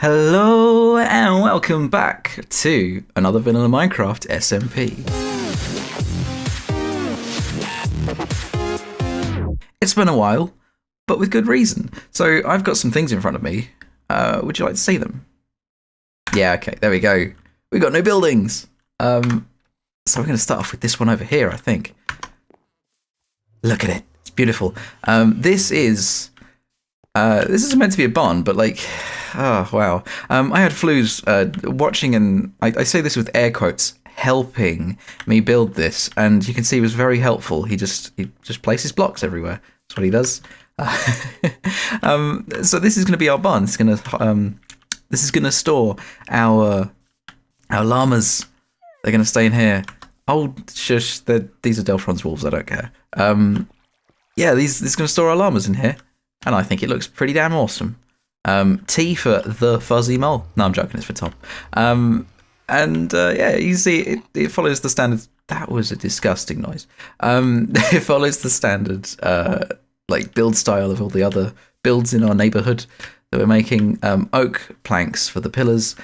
Hello and welcome back to another vanilla Minecraft SMP. It's been a while, but with good reason. So I've got some things in front of me. Would you like to see them? Yeah, okay, there we go. We got new buildings. So we're going to start off with this one over here, I think. Look at it. It's beautiful. This is meant to be a barn, but like, oh wow. I had Flues watching, and I say this with air quotes, helping me build this, and you can see he was very helpful. He just places blocks everywhere. That's what he does. So this is going to be our barn. This is going to store our llamas. They're going to stay in here. Oh shush! These are Delphron's wolves. I don't care. Yeah, this is going to store our llamas in here. And I think it looks pretty damn awesome. T for the fuzzy mole. No, I'm joking, it's for Tom. Yeah, you see, it follows the standard. That was a disgusting noise. It follows the standard like build style of all the other builds in our neighborhood that we're making. Oak planks for the pillars,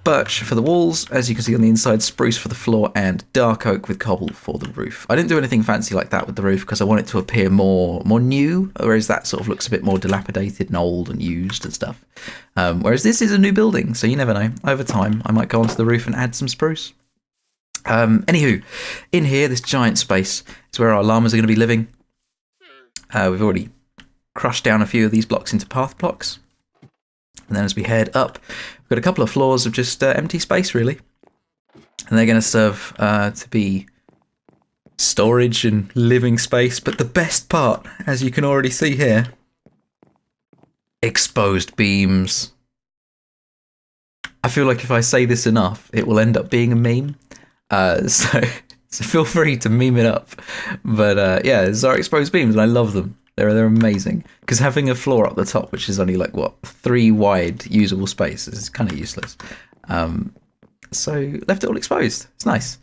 birch for the walls, as you can see on the inside, spruce for the floor, and dark oak with cobble for the roof. I didn't do anything fancy like that with the roof because I want it to appear more new, whereas that sort of looks a bit more dilapidated and old and used and stuff. Whereas this is a new building, so you never know. Over time, I might go onto the roof and add some spruce. Anywho, in here, this giant space is where our llamas are going to be living. We've already crushed down a few of these blocks into path blocks. And then as we head up, we've got a couple of floors of just empty space, really. And they're going to serve to be storage and living space. But the best part, as you can already see here, exposed beams. I feel like if I say this enough, it will end up being a meme. So feel free to meme it up. But yeah, these are exposed beams, and I love them. They're amazing, because having a floor up the top, which is only like 3 wide usable space, is kind of useless. So left it all exposed. It's nice.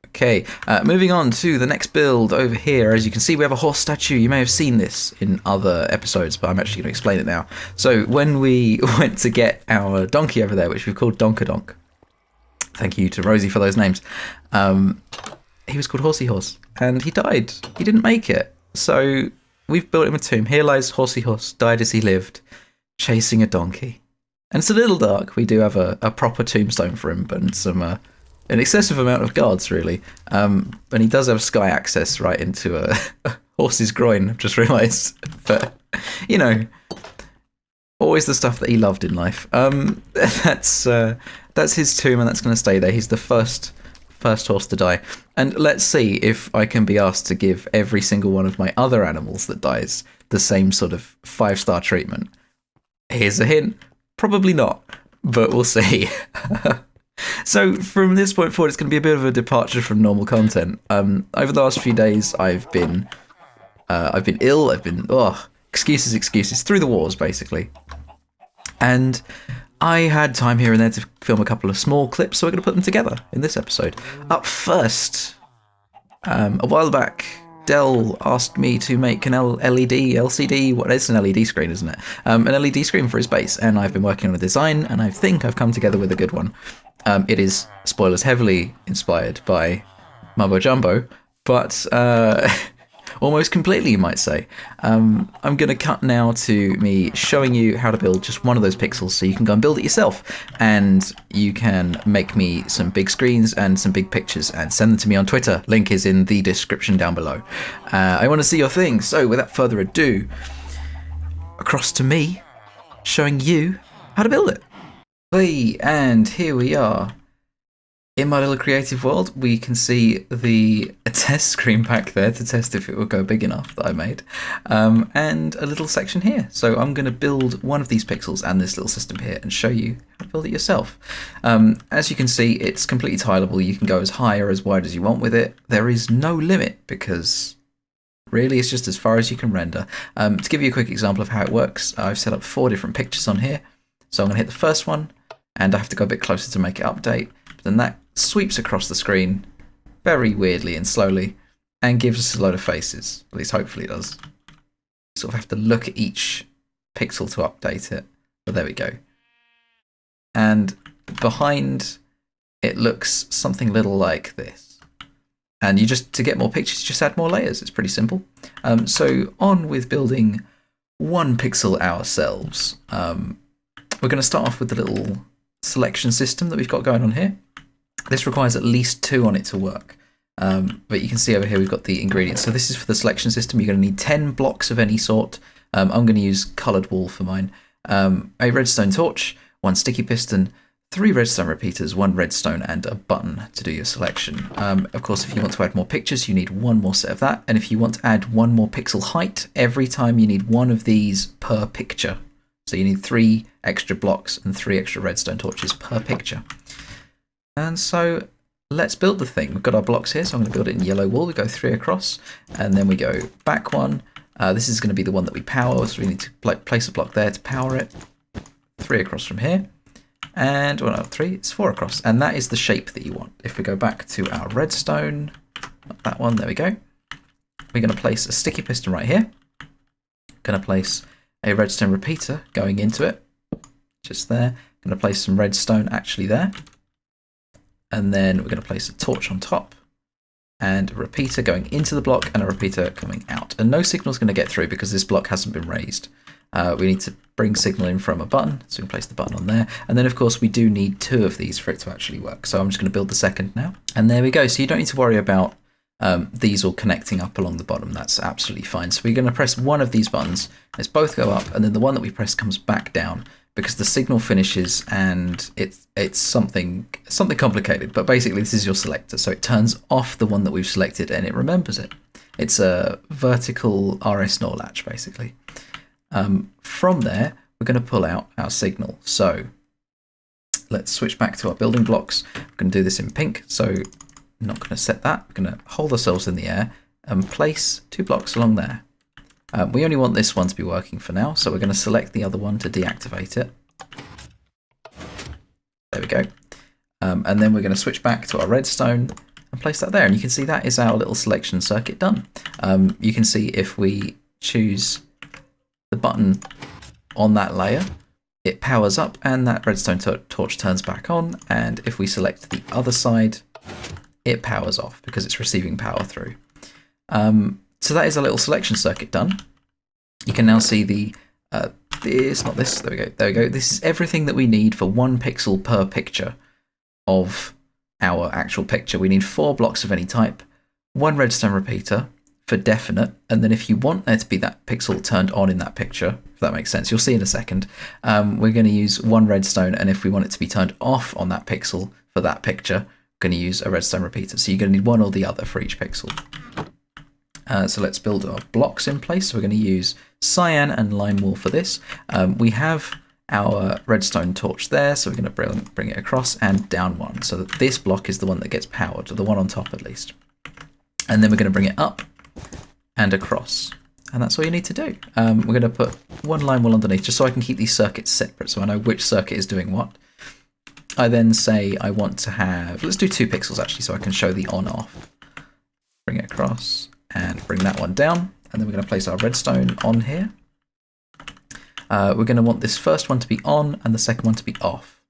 Okay, moving on to the next build over here. As you can see, we have a horse statue. You may have seen this in other episodes, but I'm actually going to explain it now. So when we went to get our donkey over there, which we've called Donkadonk, thank you to Rosie for those names, he was called Horsey Horse, and he died. He didn't make it. So we've built him a tomb. Here lies Horsey Horse, died as he lived, chasing a donkey. And it's a little dark. We do have a proper tombstone for him, but an excessive amount of guards, really. And he does have sky access right into a horse's groin, I've just realised. But, you know, always the stuff that he loved in life. That's his tomb, and that's going to stay there. He's the first horse to die. And let's see if I can be asked to give every single one of my other animals that dies the same sort of 5-star treatment. Here's a hint. Probably not, but we'll see. So from this point forward, it's going to be a bit of a departure from normal content. Over the last few days, I've been ill. Excuses through the wars, basically. And I had time here and there to film a couple of small clips, so we're going to put them together in this episode. Up first, a while back, Del asked me to make an LCD, it's an LED screen, isn't it? An LED screen for his base, and I've been working on a design, and I think I've come together with a good one. It is, spoilers, heavily inspired by Mumbo Jumbo, but almost completely, you might say. I'm going to cut now to me showing you how to build just one of those pixels, so you can go and build it yourself, and you can make me some big screens and some big pictures and send them to me on Twitter. Link is in the description down below. I want to see your thing, so without further ado, across to me showing you how to build it. Hey, and here we are. In my little creative world, we can see the test screen back there to test if it will go big enough that I made, and a little section here. So I'm going to build one of these pixels and this little system here and show you how to build it yourself. As you can see, it's completely tileable. You can go as high or as wide as you want with it. There is no limit because really it's just as far as you can render. To give you a quick example of how it works, I've set up 4 different pictures on here. So I'm going to hit the first one, and I have to go a bit closer to make it update. But then that sweeps across the screen very weirdly and slowly and gives us a load of faces. At least hopefully it does. Sort of have to look at each pixel to update it. But there we go. and behind it looks something little like this. And you just, to get more pictures, just add more layers. It's pretty simple. So on with building 1 pixel ourselves. We're going to start off with the little selection system that we've got going on here. This requires at least 2 on it to work. But you can see over here we've got the ingredients. So this is for the selection system. You're going to need 10 blocks of any sort. I'm going to use coloured wool for mine. A redstone torch, 1 sticky piston, 3 redstone repeaters, 1 redstone, and a button to do your selection. Of course, if you want to add more pictures, you need 1 more set of that. And if you want to add 1 more pixel height, every time you need 1 of these per picture. So you need 3 extra blocks and 3 extra redstone torches per picture. And so let's build the thing. We've got our blocks here, so I'm going to build it in yellow wool. We go 3 across, and then we go back 1. This is going to be the one that we power, so we need to place a block there to power it. 3 across from here. And, well, no, 3, it's 4 across. And that is the shape that you want. If we go back to our redstone, that one, there we go. We're going to place a sticky piston right here. Going to place a redstone repeater going into it, just there. Going to place some redstone actually there. And then we're going to place a torch on top. And a repeater going into the block and a repeater coming out. And no signal is going to get through because this block hasn't been raised. We need to bring signal in from a button, so we can place the button on there. And then, of course, we do need 2 of these for it to actually work. So I'm just going to build the second now. And there we go. So you don't need to worry about these all connecting up along the bottom. That's absolutely fine. So we're going to press 1 of these buttons. Let's both go up, and then the one that we press comes back down because the signal finishes, and it's something complicated. But basically, this is your selector. So it turns off the one that we've selected, and it remembers it. It's a vertical RS NOR latch, basically. From there, we're going to pull out our signal. So let's switch back to our building blocks. We're going to do this in pink. So I'm not going to set that. We're going to hold ourselves in the air and place 2 blocks along there. We only want this one to be working for now. So we're going to select the other one to deactivate it. There we go. And then we're going to switch back to our redstone and place that there. And you can see that is our little selection circuit done. You can see if we choose the button on that layer, it powers up and that redstone torch turns back on. And if we select the other side, it powers off because it's receiving power through. So that is a little selection circuit done. You can now see the, not this, there we go, there we go. This is everything that we need for 1 pixel per picture of our actual picture. We need 4 blocks of any type, 1 redstone repeater, for definite, and then if you want there to be that pixel turned on in that picture, if that makes sense, you'll see in a second, we're going to use 1 redstone, and if we want it to be turned off on that pixel for that picture, we're going to use a redstone repeater. So you're going to need 1 or the other for each pixel. So let's build our blocks in place. So we're going to use cyan and lime wool for this. We have our redstone torch there, so we're going to bring it across and down 1, so that this block is the one that gets powered, or the one on top at least. And then we're going to bring it up and across, and that's all you need to do. We're going to put 1 lime wool underneath just so I can keep these circuits separate, so I know which circuit is doing what. I then say I want to have, let's do 2 pixels actually, so I can show the on off. Bring it across and bring that one down, and then we're going to place our redstone on here. We're going to want this first one to be on and the second one to be off.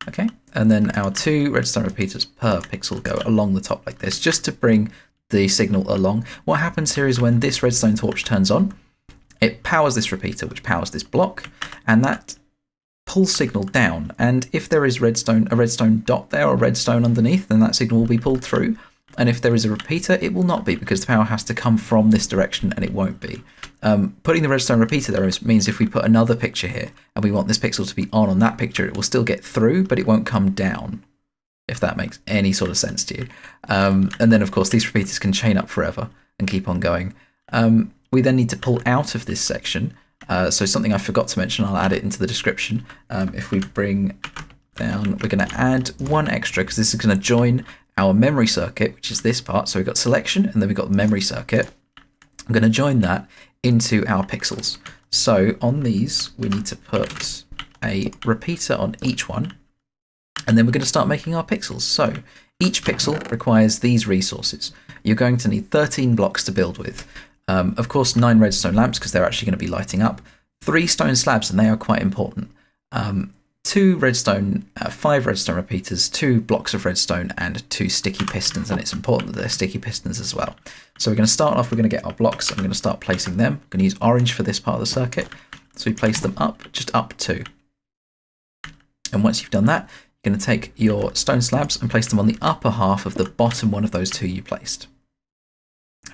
Okay, and then our 2 redstone repeaters per pixel go along the top like this, just to bring the signal along. What happens here is when this redstone torch turns on, it powers this repeater, which powers this block, and that pulls signal down. And if there is a redstone dot there or redstone underneath, then that signal will be pulled through. And if there is a repeater, it will not be, because the power has to come from this direction, and it won't be. Putting the redstone repeater there means if we put another picture here and we want this pixel to be on that picture, it will still get through, but it won't come down, if that makes any sort of sense to you. And then, of course, these repeaters can chain up forever and keep on going. We then need to pull out of this section. So something I forgot to mention, I'll add it into the description. If we bring down, we're going to add 1 extra, because this is going to join our memory circuit, which is this part. So we've got selection, and then we've got memory circuit. I'm going to join that into our pixels. So on these, we need to put a repeater on each one, and then we're going to start making our pixels. So each pixel requires these resources. You're going to need 13 blocks to build with. Of course, 9 redstone lamps, because they're actually going to be lighting up. 3 stone slabs, and they are quite important. 5 redstone repeaters, 2 blocks of redstone, and 2 sticky pistons, and it's important that they're sticky pistons as well. So we're going to start off, we're going to get our blocks, and we're going to start placing them. I'm going to use orange for this part of the circuit. So we place them up, just up 2. And once you've done that, you're going to take your stone slabs and place them on the upper half of the bottom one of those 2 you placed.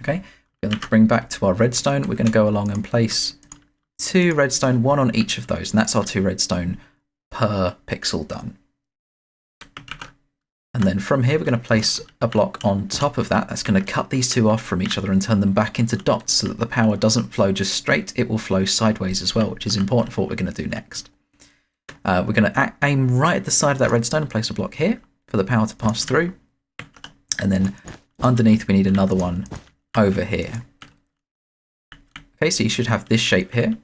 Okay, we're going to bring back to our redstone. We're going to go along and place 2 redstone, 1 on each of those, and that's our 2 redstone per pixel done. And then from here, we're going to place a block on top of that. That's going to cut these 2 off from each other and turn them back into dots so that the power doesn't flow just straight. It will flow sideways as well, which is important for what we're going to do next. We're going to aim right at the side of that redstone and place a block here for the power to pass through. And then underneath, we need another one over here. Okay, so you should have this shape here.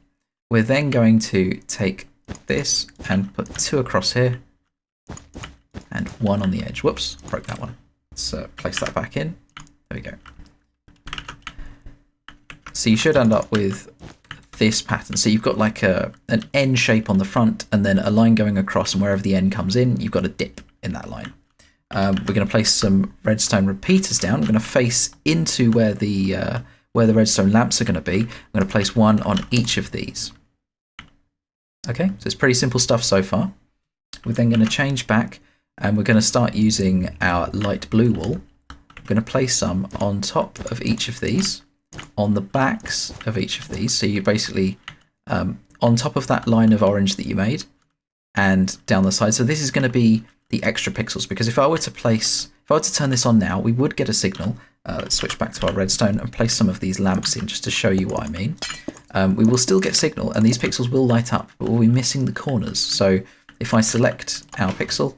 We're then going to take this and put 2 across here and 1 on the edge. Whoops, broke that one. Let's place that back in. There we go. So you should end up with this pattern. So you've got like an N shape on the front and then a line going across, and wherever the N comes in, you've got a dip in that line. We're going to place some redstone repeaters down. We're going to face into where the redstone lamps are going to be. I'm going to place 1 on each of these. Okay, so it's pretty simple stuff so far. We're then going to change back and we're going to start using our light blue wool. We're going to place some on top of each of these, on the backs of each of these. So you're basically on top of that line of orange that you made and down the side. So this is going to be the extra pixels, because if I were to turn this on now, we would get a signal. Let's switch back to our redstone and place some of these lamps in just to show you what I mean. We will still get signal and these pixels will light up, but we'll be missing the corners. So if I select our pixel,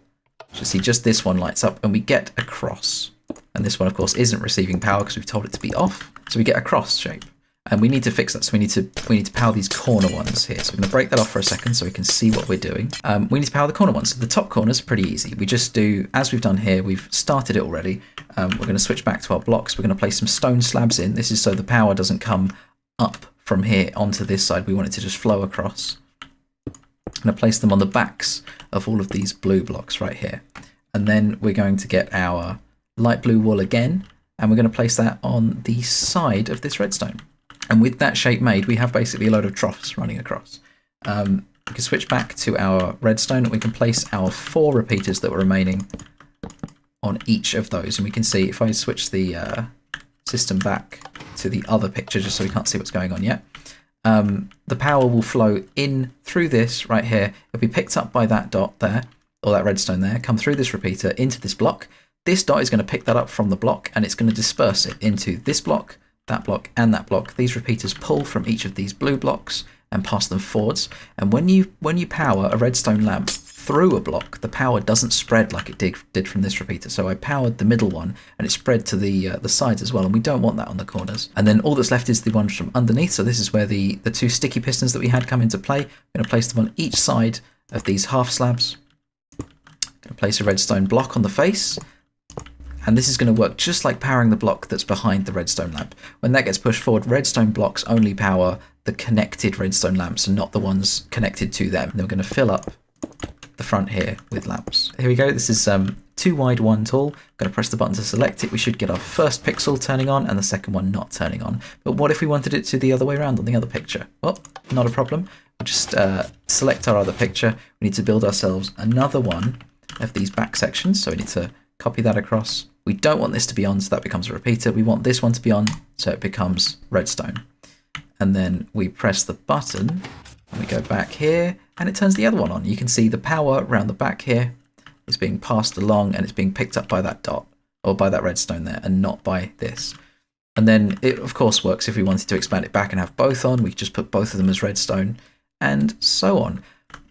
you'll see just this one lights up and we get a cross. And this one, of course, isn't receiving power because we've told it to be off. So we get a cross shape. And we need to fix that. So we need to power these corner ones here. So I'm going to break that off for a second so we can see what we're doing. We need to power the corner ones. So the top corners are pretty easy. We just do, as we've done here, we've started it already. We're going to switch back to our blocks. We're going to place some stone slabs in. This is so the power doesn't come up from here onto this side. We want it to just flow across. I'm going to place them on the backs of all of these blue blocks right here. And then we're going to get our light blue wool again. And we're going to place that on the side of this redstone. And with that shape made, we have basically a load of troughs running across. We can switch back to our redstone and we can place our 4 repeaters that were remaining on each of those. And we can see if I switch the system back to the other picture, just so we can't see what's going on yet, the power will flow in through this right here. It'll be picked up by that dot there, or that redstone there, come through this repeater into this block. This dot is going to pick that up from the block and it's going to disperse it into this block, that block, and that block. These repeaters pull from each of these blue blocks and pass them forwards. And when you power a redstone lamp through a block, the power doesn't spread like it did from this repeater. So I powered the middle one and it spread to the sides as well, and we don't want that on the corners. And then all that's left is the ones from underneath. So this is where the 2 sticky pistons that we had come into play. I'm going to place them on each side of these half slabs. I'm going to place a redstone block on the face. And this is going to work just like powering the block that's behind the redstone lamp. When that gets pushed forward, redstone blocks only power the connected redstone lamps and not the ones connected to them. And then we're going to fill up the front here with lamps. Here we go. This is 2 wide, 1 tall. I'm going to press the button to select it. We should get our first pixel turning on and the second one not turning on. But what if we wanted it to the other way around on the other picture? Well, not a problem. We'll just select our other picture. We need to build ourselves another one of these back sections. So we need to copy that across. We don't want this to be on, so that becomes a repeater. We want this one to be on, so it becomes redstone. And then we press the button, and we go back here, and it turns the other one on. You can see the power around the back here is being passed along, and it's being picked up by that dot, or by that redstone there, and not by this. And then it, of course, works if we wanted to expand it back and have both on. We just put both of them as redstone, and so on.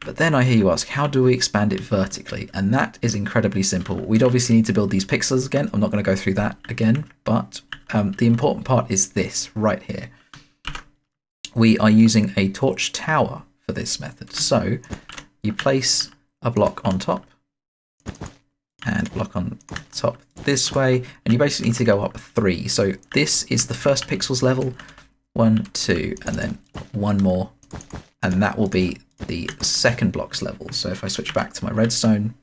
But then I hear you ask, how do we expand it vertically? And that is incredibly simple. We'd obviously need to build these pixels again. I'm not going to go through that again, but the important part is this right here. We are using a torch tower for this method. So you place a block on top and block on top this way, and you basically need to go up 3. So this is the first pixels level, 1, 2, and then 1 more and that will be the second block's level. So if I switch back to my redstone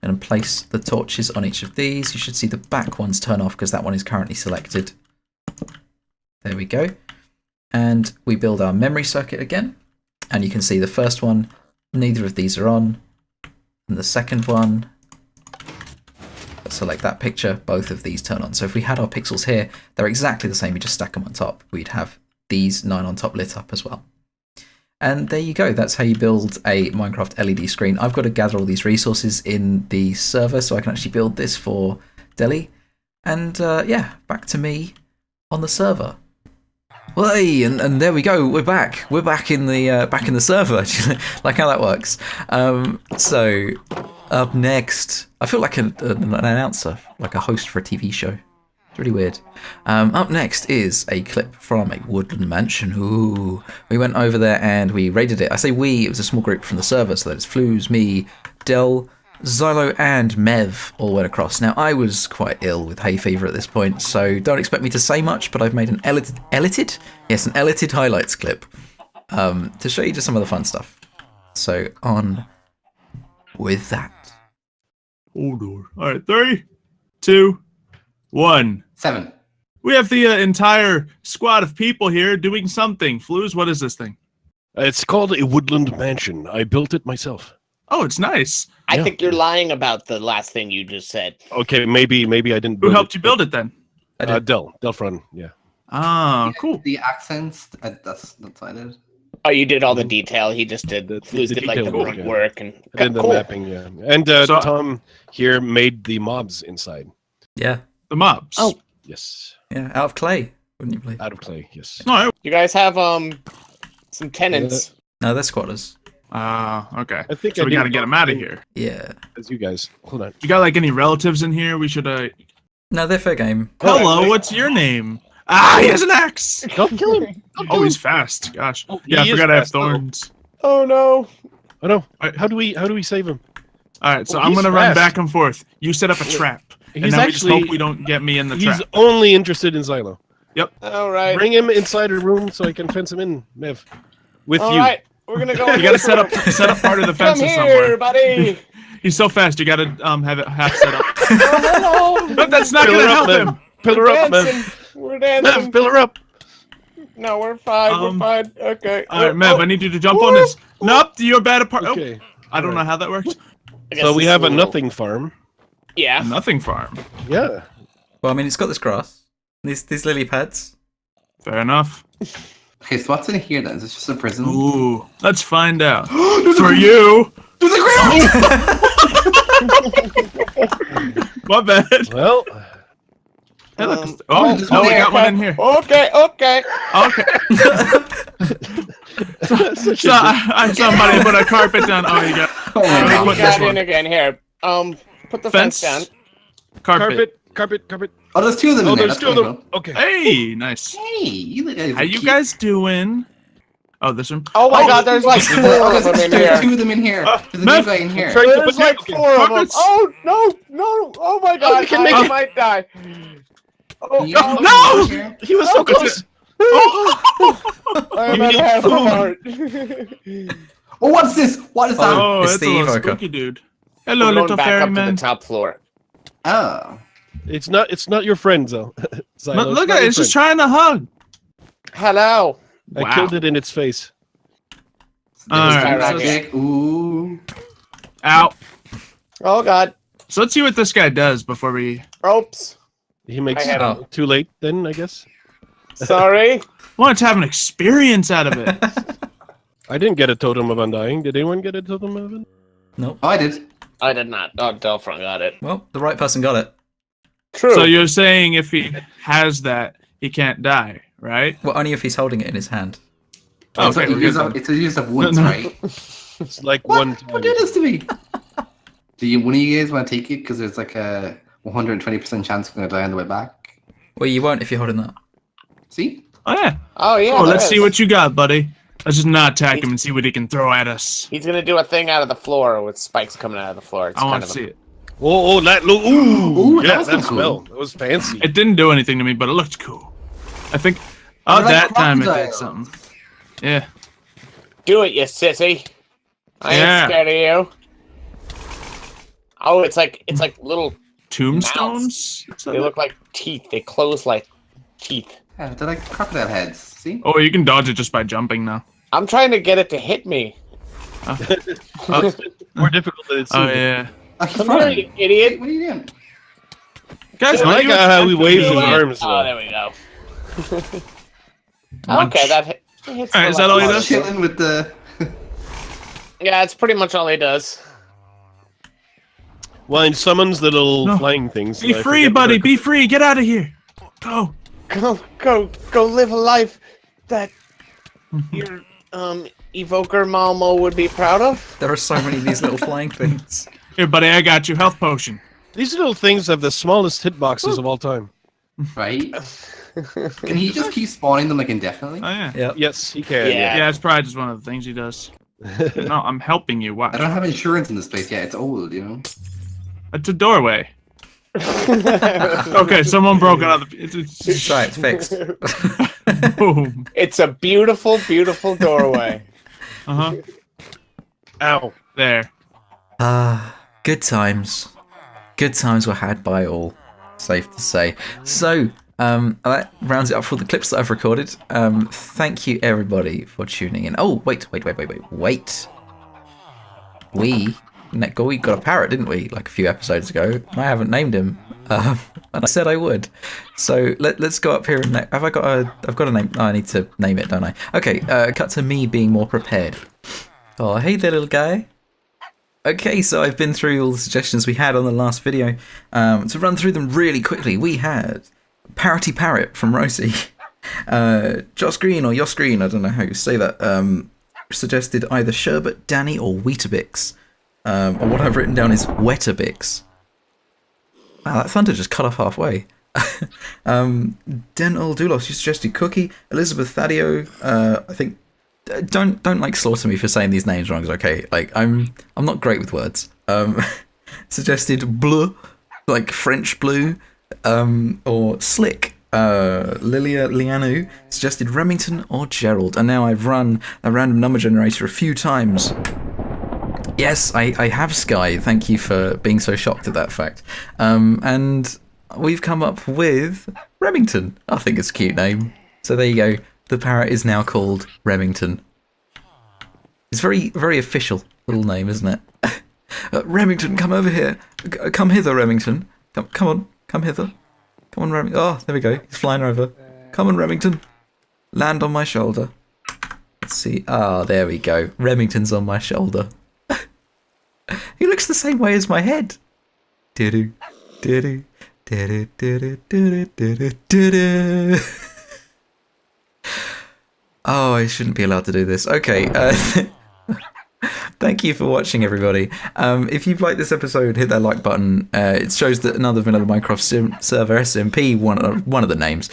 and place the torches on each of these, you should see the back ones turn off because that one is currently selected. There we go. And we build our memory circuit again, and you can see the first one, neither of these are on, and the second one, select that picture, both of these turn on. So if we had our pixels here, they're exactly the same, we just stack them on top. We'd have these 9 on top lit up as well. And there you go, that's how you build a Minecraft LED screen. I've got to gather all these resources in the server so I can actually build this for Delhi. And yeah, back to me on the server. Well, hey, and there we go. We're back. We're back in the server. Like how that works. So up next, I feel like an announcer, like a host for a TV show. It's really weird. Up next is a clip from a Woodland mansion. Ooh, we went over there and we raided it. I say we. It was a small group from the server, so that's Flues, me, Del, Xylo and Mev all went across. Now, I was quite ill with hay fever at this point, so don't expect me to say much, but I've made an edited highlights clip to show you just some of the fun stuff. So, on with that. Hold on. All right, 3, 2, 1. 7. We have the entire squad of people here doing something. Flues, what is this thing? It's called a Woodland mansion. I built it myself. Oh, it's nice. I think you're lying about the last thing you just said. Okay, maybe I didn't Who build helped you build it then? Delphron, yeah. Ah, cool. The accents, that's what I did. Oh, you did all the detail. He just did. Flues did like the detail work, grunt yeah. work and I did the cool. mapping, yeah. And So- Tom here made the mobs inside. Yeah, The mobs. Oh. Yes. yeah, out of clay, wouldn't you believe? Out of clay, yes. All right. You guys have some tenants. No, they're squatters. Okay. I think So I we did gotta get them out of here. Yeah. As you guys. Hold on. You got like any relatives in here? We should. No, they're fair game. Hello, what's your name? Ah, he has an axe. Don't kill him. Oh, he's fast. Gosh. Oh, Yeah, I he is forgot I have fast, though. thorns. Oh no! Oh no. Alright. How do we save him? All right, so Oh, I'm he's gonna run fast. back and forth. You set up a trap, and He's then we just actually hope we don't get me in the he's trap. only interested in Xylo. All right. Bring him inside a room so I can fence him in, Mev. With All you. right. We're gonna go. You gotta set up part of the Come fences here, somewhere. buddy. He's so fast. You gotta have it half set up. Oh, hello. But that's not Pillar gonna up, help Mev. him. Pillar up, Mev. Dancing. We're dancing. Mev, pillar up. No, we're fine. We're Um, fine. Okay. All right, Mev, I need you to jump on this. Nope, you're bad apart. Okay. Oh, I don't know how that works. I guess So we this have is a little- nothing farm. Yeah. Nothing farm. Yeah. Well, I mean, it's got this grass, these lily pads. Fair enough. Okay, so what's in here then? Is this just a prison? Ooh, let's find out. There's For a you. There's a ground! My bad. Well, Hey, look, Um, oh, this we one got one in here. Okay. Okay. Okay. So I somebody put a carpet down. Oh, you got Oh my Let me God. put You this got one. in again. Here. Put the fence down. Carpet. carpet. Oh, there's 2 of them Oh, in there. there's That's 2 of really them. Okay. Hey, nice. cool. Hey, you guys How are you cute. guys doing? Oh, this one. Oh my God! There's like 4 Oh, of them in there's 2 here. of them in here. There's a Matt, new guy in here. Trying to There's put like okay. 4 of them. Carpets. Oh no! Oh my God! we can make I it. might die. Oh You no! guys in here? He was so close. I'm You at need half a food. heart. Oh, what's this? What is that? Oh, it's it's the a little evoker. spooky dude. Hello, We're going little back up to ferryman. the top floor. Oh. It's not your friend, though. Xylo, Look not at it, your it's just friend. trying to hug. Hello. I Wow. killed it in its face. Alright, There's so- magic. Ooh. Ow. Oh God. So let's see what this guy does before we... Oops. He makes I have- Oh. too late then, I guess. Sorry. I want to have an experience out of it. I didn't get a totem of undying. Did anyone get a totem of undying? Nope. Oh, I did. I did not. Oh, Delphron got it. Well, the right person got it. True. So you're saying if he has that, he can't die, right? Well, only if he's holding it in his hand. Oh, It's okay, a we're use good up, then. it's a use up once, No. right? It's like What? one time. Don't do this to me. One of you guys want to take it? Because there's like a 120% chance we're going to die on the way back. Well, you won't if you're holding that. See? Oh, yeah. Oh yeah. Oh, let's there see is. what you got, buddy. Let's just not attack him and see what he can throw at us. He's gonna do a thing out of the floor with spikes coming out of the floor. It's I want kind to of see it. Oh, that look. Ooh, Ooh, that yeah, was that cool. smell. That was fancy. It didn't do anything to me, but it looked cool. I think... Oh, They're like that time it did crocodiles. something. Yeah. Do it, you sissy. I Yeah. ain't scared of you. Oh, it's like little. Tombstones? They look like teeth. They close like teeth. Yeah, they're like crocodile heads. See? Oh, you can dodge it just by jumping now. I'm trying to get it to hit me. Oh, More difficult than it oh seems. yeah. Oh, he's Come here, fine. you idiot. What are you doing? Guys, I what like are you how he waves his doing? arms. Oh, there we go. Munch. Okay, that hits. Alright, is that all he does? Chilling with the. Yeah, it's pretty much all he does. Well, he summons the little No. flying things. Be and I free, forget buddy. what Be free. Get out of here. Go. Go live a life that your evoker Malmo would be proud of. There are so many of these little flying things. Here, buddy. I got you. Health potion. These little things have the smallest hitboxes of all time. Right? Can he just keep spawning them like indefinitely? Oh yeah. Yep. Yes, he can. Yeah. Yeah, it's probably just one of the things he does. No, I'm helping you. Watch. I don't have insurance in this place yet. It's old, you know? It's a doorway. Okay, someone broke out of the. That's right, it's fixed. Boom. It's a beautiful, beautiful doorway. Uh huh. Ow. There. Good times. Good times were had by all, safe to say. So, that rounds it up for the clips that I've recorded. Thank you, everybody, for tuning in. Oh, wait. We got a parrot, didn't we, like a few episodes ago? I haven't named him, and I said I would. So let's go up here and I've got a name. Oh, I need to name it, don't I? Okay, cut to me being more prepared. Oh, hey there, little guy. Okay, so I've been through all the suggestions we had on the last video. To run through them really quickly, we had Parroty Parrot from Rosie. Joss Green or Yoss Green, I don't know how you say that, suggested either Sherbet, Danny, or Weetabix. Or what I've written down is Wetabix. Wow, that thunder just cut off halfway. Dental Doulos, you suggested Cookie. Elizabeth Thadio, I think. Don't like slaughter me for saying these names wrong. Okay, like I'm not great with words. Suggested Bleu, like French blue, or Slick. Lilia Lianu suggested Remington or Gerald, and now I've run a random number generator a few times. Yes, I have Sky. Thank you for being so shocked at that fact. And we've come up with Remington. I think it's a cute name. So there you go. The parrot is now called Remington. It's very, very official little name, isn't it? Remington, come over here. Come hither, Remington. Come on, come hither. Come on, Remington. Oh, there we go. He's flying over. Come on, Remington. Land on my shoulder. Let's see. Ah, there we go. Remington's on my shoulder. He looks the same way as my head. Do-do, do-do, do-do, do-do, do-do, do-do, do-do. Oh, I shouldn't be allowed to do this. Okay. Thank you for watching, everybody. If you've liked this episode, hit that like button. It shows that another Vanilla Minecraft server, SMP, one of the names,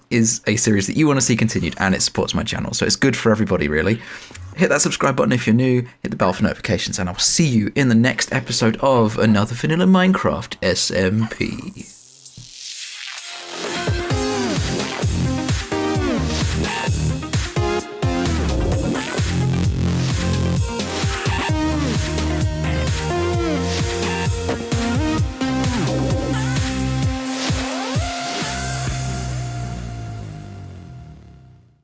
is a series that you want to see continued, and it supports my channel. So it's good for everybody, really. Hit that subscribe button if you're new, hit the bell for notifications, and I'll see you in the next episode of another Vanilla Minecraft SMP.